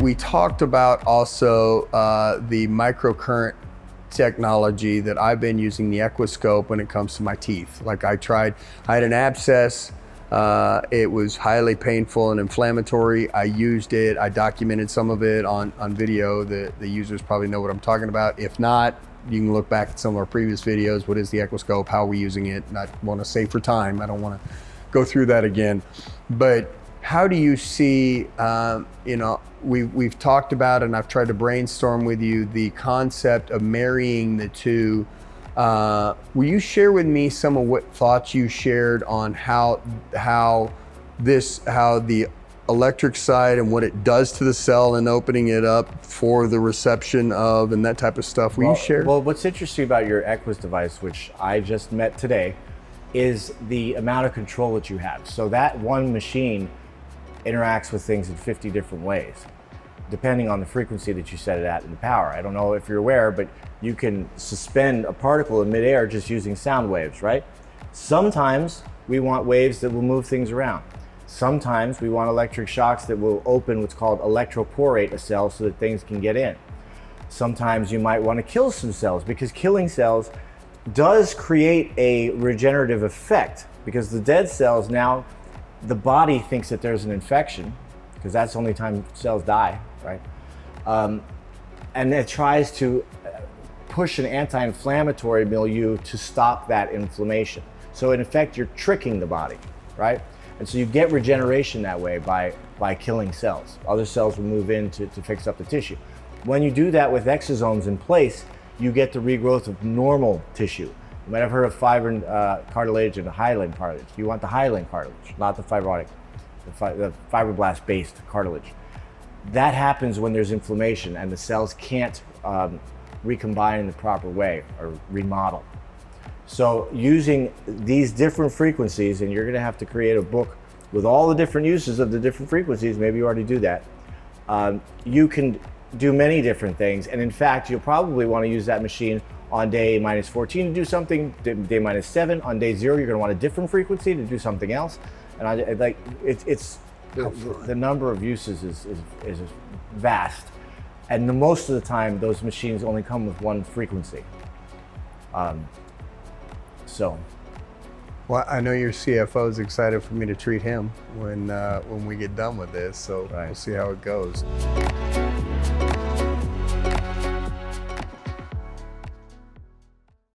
we talked about also the microcurrent technology that I've been using, the Equiscope, when it comes to my teeth. Like I had an abscess. It was highly painful and inflammatory. I used it. I documented some of it on video. The users probably know what I'm talking about. If not, you can look back at some of our previous videos. What is the Equiscope? How are we using it? And I want to save for time. I don't want to go through that again. But how do you see, we've talked about, and I've tried to brainstorm with you, the concept of marrying the two. Will you share with me some of what thoughts you shared on how the electric side and what it does to the cell and opening it up for the reception of and that type of stuff? Will you share? Well, what's interesting about your Equus device, which I just met today, is the amount of control that you have. So that one machine interacts with things in 50 different ways, depending on the frequency that you set it at and the power. I don't know if you're aware, but you can suspend a particle in midair just using sound waves, right? Sometimes we want waves that will move things around. Sometimes we want electric shocks that will open what's called electroporate a cell so that things can get in. Sometimes you might want to kill some cells, because killing cells does create a regenerative effect, because the dead cells, now the body thinks that there's an infection, because that's the only time cells die, right? And it tries to push an anti-inflammatory milieu to stop that inflammation. So in effect, you're tricking the body, right? And so you get regeneration that way by killing cells. Other cells will move in to fix up the tissue. When you do that with exosomes in place, you get the regrowth of normal tissue. You might have heard of fibrin cartilage and hyaline cartilage. You want the hyaline cartilage, not the fibrotic, the fibroblast-based cartilage. That happens when there's inflammation and the cells can't recombine in the proper way or remodel. So using these different frequencies, and you're gonna have to create a book with all the different uses of the different frequencies, maybe you already do that, you can do many different things. And in fact, you'll probably wanna use that machine on day minus 14 to do something, day minus 7. On day 0, you're gonna want a different frequency to do something else. And the number of uses is vast. And most of the time, those machines only come with one frequency. Well, I know your CFO is excited for me to treat him when we get done with this, so We'll see how it goes.